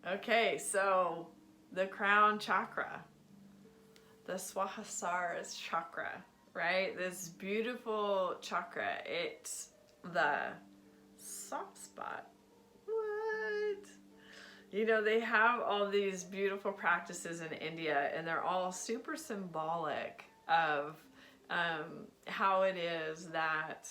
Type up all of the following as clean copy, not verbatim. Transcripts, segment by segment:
Okay, so the crown chakra, the Swahasara's chakra, right? This beautiful chakra. It's the soft spot. What? You know, they have all these beautiful practices in India, and they're all super symbolic of how it is that,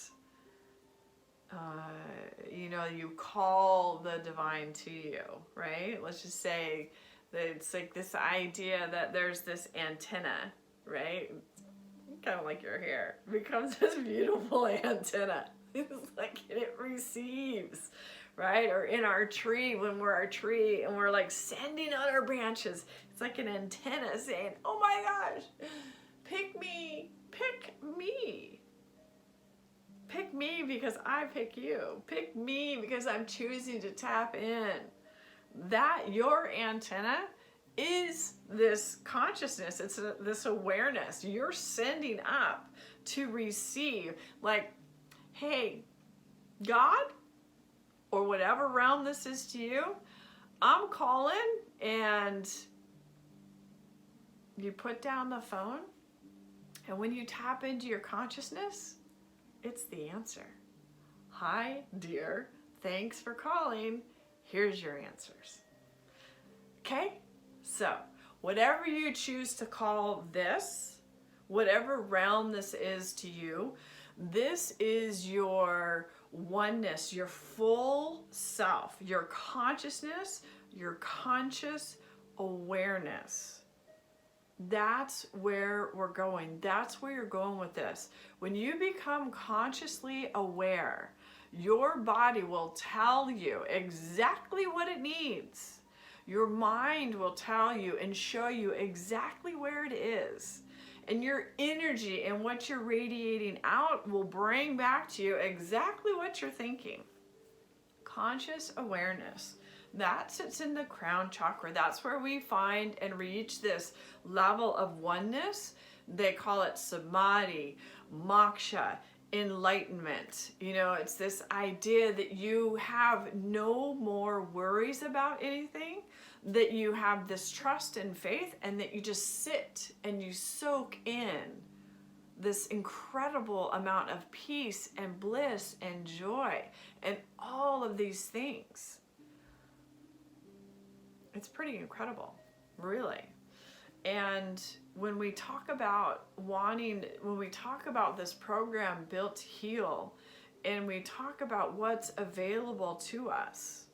you know, you call the divine to you, right? Let's just say that it's like this idea that there's this antenna, right? Kind of like your hair becomes this beautiful antenna. It's like it receives, right? Or in our tree, when we're a tree and we're like sending out our branches, it's like an antenna saying, oh my gosh, pick me, pick me. Pick me because I pick you. Pick me because I'm choosing to tap in. That your antenna is this consciousness. It's this awareness. You're sending up to receive. Like, hey, God, or whatever realm this is to you, I'm calling, and you put down the phone, and when you tap into your consciousness, it's the answer. Hi, dear. Thanks for calling. Here's your answers. Okay? So, whatever you choose to call this, whatever realm this is to you, this is your oneness, your full self, your consciousness, your conscious awareness. That's where we're going. That's where you're going with this. When you become consciously aware, your body will tell you exactly what it needs. Your mind will tell you and show you exactly where it is. And your energy and what you're radiating out will bring back to you exactly what you're thinking. Conscious awareness. That sits in the crown chakra. That's where we find and reach this level of oneness. They call it samadhi, moksha, enlightenment. You know, it's this idea that you have no more worries about anything, that you have this trust and faith, and that you just sit and you soak in this incredible amount of peace and bliss and joy and all of these things. It's pretty incredible, really. And when we talk about when we talk about this program Built to Heal, and we talk about what's available to us,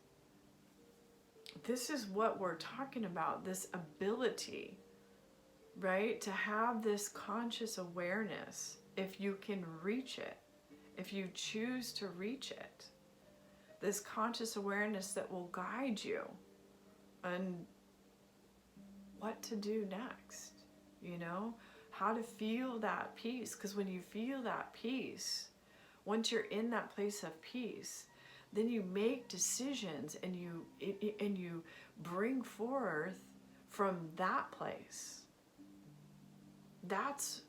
this is what we're talking about, this ability, right? To have this conscious awareness, if you can reach it, if you choose to reach it, this conscious awareness that will guide you on what to do next, you know, how to feel that peace. Because when you feel that peace, once you're in that place of peace, then you make decisions and you bring forth from that place. That's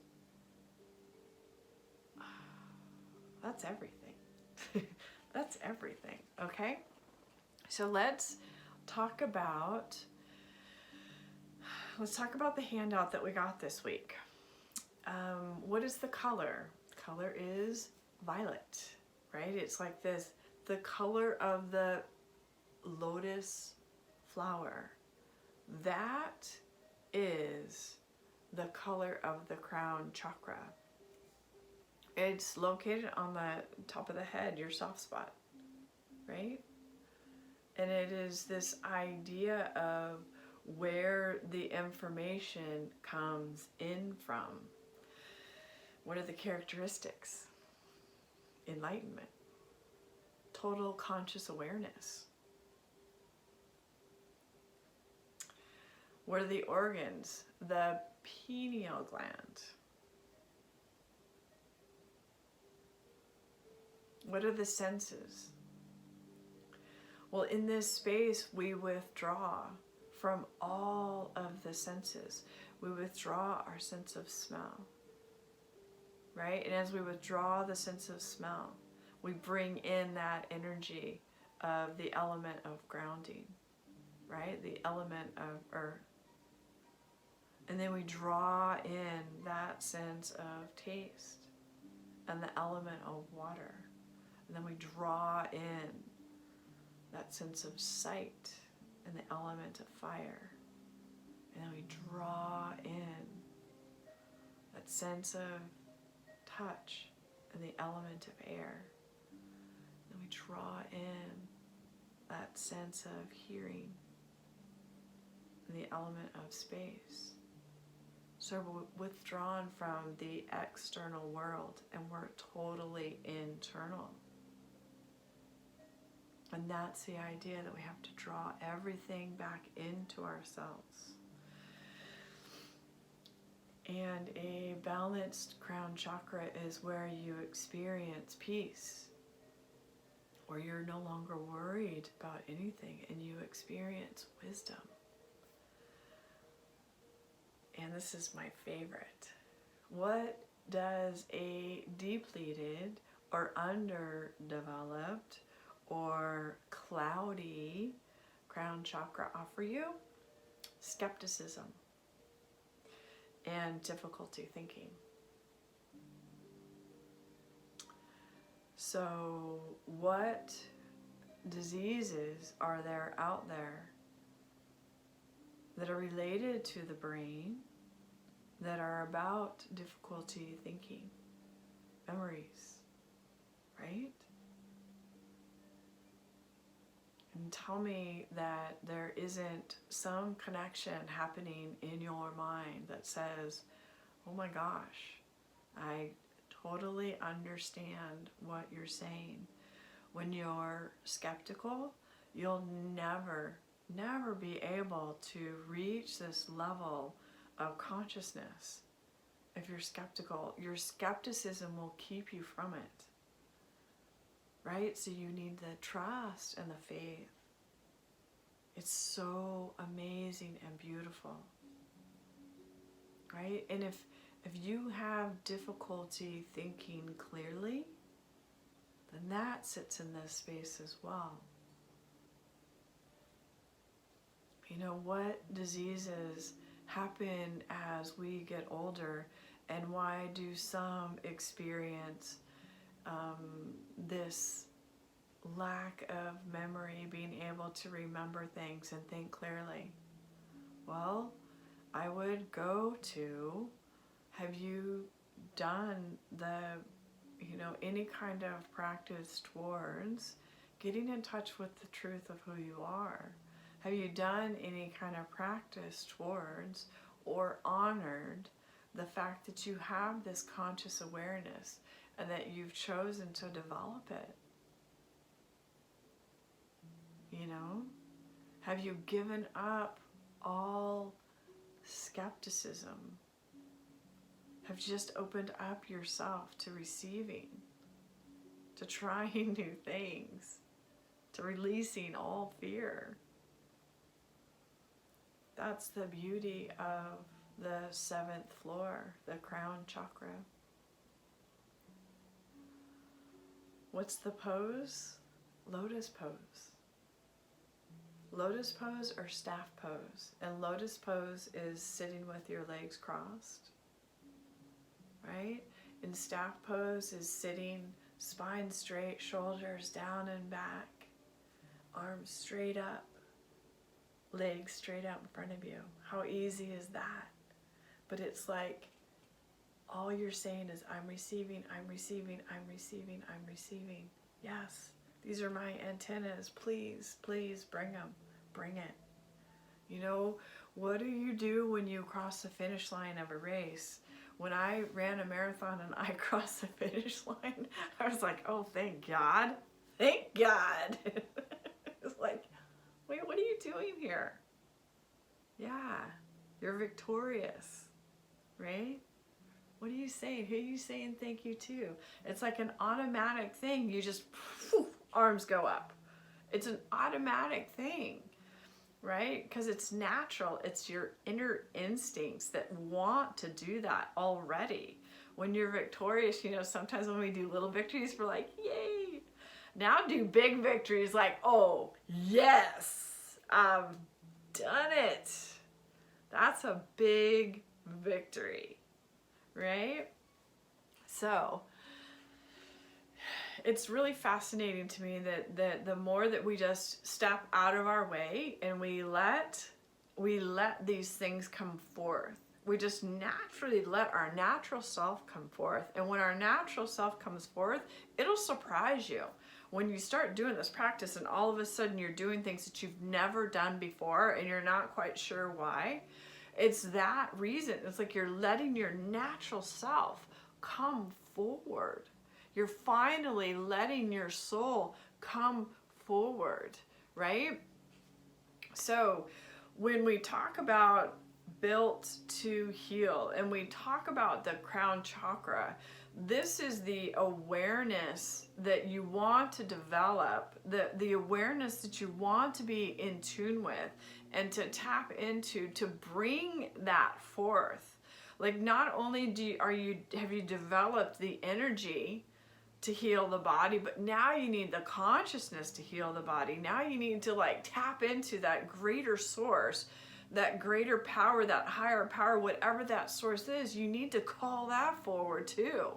everything. That's everything. Okay, so let's talk about the handout that we got this week. What is the color? The color is violet, right? It's like this, the color of the lotus flower. That is the color of the crown chakra. It's located on the top of the head, your soft spot, right? And it is this idea of where the information comes in from. What are the characteristics? Enlightenment, total conscious awareness. What are the organs? The pineal gland. What are the senses? Well, in this space, we withdraw from all of the senses. We withdraw our sense of smell, right? And as we withdraw the sense of smell, we bring in that energy of the element of grounding, right? The element of earth. And then we draw in that sense of taste and the element of water. And then we draw in that sense of sight and the element of fire. And then we draw in that sense of touch and the element of air. And we draw in that sense of hearing and the element of space. So we're withdrawn from the external world and we're totally internal. And that's the idea, that we have to draw everything back into ourselves. And a balanced crown chakra is where you experience peace, where you're no longer worried about anything and you experience wisdom. And this is my favorite. What does a depleted or underdeveloped or cloudy crown chakra offer you? Skepticism and difficulty thinking. So what diseases are there out there that are related to the brain, that are about difficulty thinking, memories, right? And tell me that there isn't some connection happening in your mind that says, oh my gosh, I totally understand what you're saying. When you're skeptical, you'll never be able to reach this level of consciousness. If you're skeptical, your skepticism will keep you from it, right? So you need the trust and the faith. It's so amazing and beautiful, right? And if you have difficulty thinking clearly, then that sits in this space as well. You know, what diseases happen as we get older, and why do some experience this lack of memory, being able to remember things and think clearly? Well, I would go to, have you done any kind of practice towards getting in touch with the truth of who you are? Have you done any kind of practice towards or honored the fact that you have this conscious awareness and that you've chosen to develop it? You know? Have you given up all skepticism? Have just opened up yourself to receiving, to trying new things, to releasing all fear? That's the beauty of the 7th floor, the crown chakra. What's the pose? Lotus pose. Lotus pose or staff pose. And lotus pose is sitting with your legs crossed, right? And staff pose is sitting spine straight, shoulders down and back, arms straight up, legs straight out in front of you. How easy is that? But it's like all you're saying is, I'm receiving, I'm receiving, I'm receiving, I'm receiving. Yes, these are my antennas. Please, please bring them. Bring it. You know, what do you do when you cross the finish line of a race? When I ran a marathon and I crossed the finish line, I was like, oh, thank God. Thank God. It's like, wait, what are you doing here? Yeah, you're victorious, right? What are you saying? Who are you saying thank you to? It's like an automatic thing. You just, arms go up. It's an automatic thing, right? Because it's natural. It's your inner instincts that want to do that already. When you're victorious, you know, sometimes when we do little victories, we're like, yay. Now do big victories like, oh, yes. done it. That's a big victory, right? So it's really fascinating to me that the more that we just step out of our way and we let these things come forth, we just naturally let our natural self come forth. And when our natural self comes forth, it'll surprise you. When you start doing this practice and all of a sudden you're doing things that you've never done before and you're not quite sure why, it's that reason. It's like you're letting your natural self come forward. You're finally letting your soul come forward, right? So when we talk about built to heal and we talk about the crown chakra, this is the awareness that you want to develop, the awareness that you want to be in tune with and to tap into, to bring that forth. Like, not only have you developed the energy to heal the body, but now you need the consciousness to heal the body. Now you need to like tap into that greater source, that greater power, that higher power, whatever that source is. You need to call that forward too.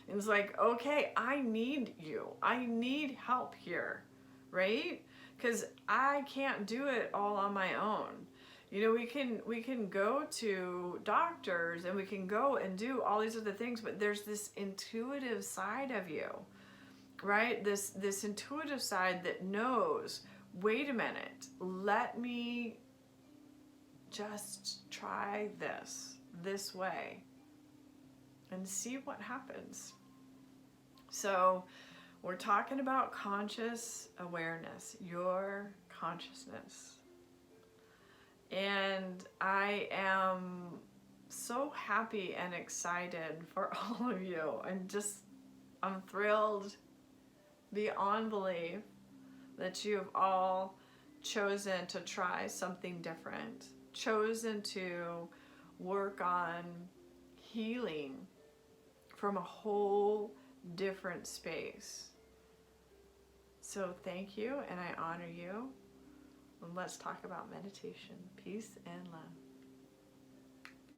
And it's like, okay, I need you. I need help here, right? Because I can't do it all on my own. You know, we can go to doctors and we can go and do all these other things, but there's this intuitive side of you, right? This intuitive side that knows, wait a minute, let me just try this way and see what happens. So we're talking about conscious awareness, your consciousness. And I am so happy and excited for all of you. I'm thrilled beyond belief that you have all chosen to try something different, chosen to work on healing from a whole different space. So thank you, and I honor you. And let's talk about meditation. Peace and love.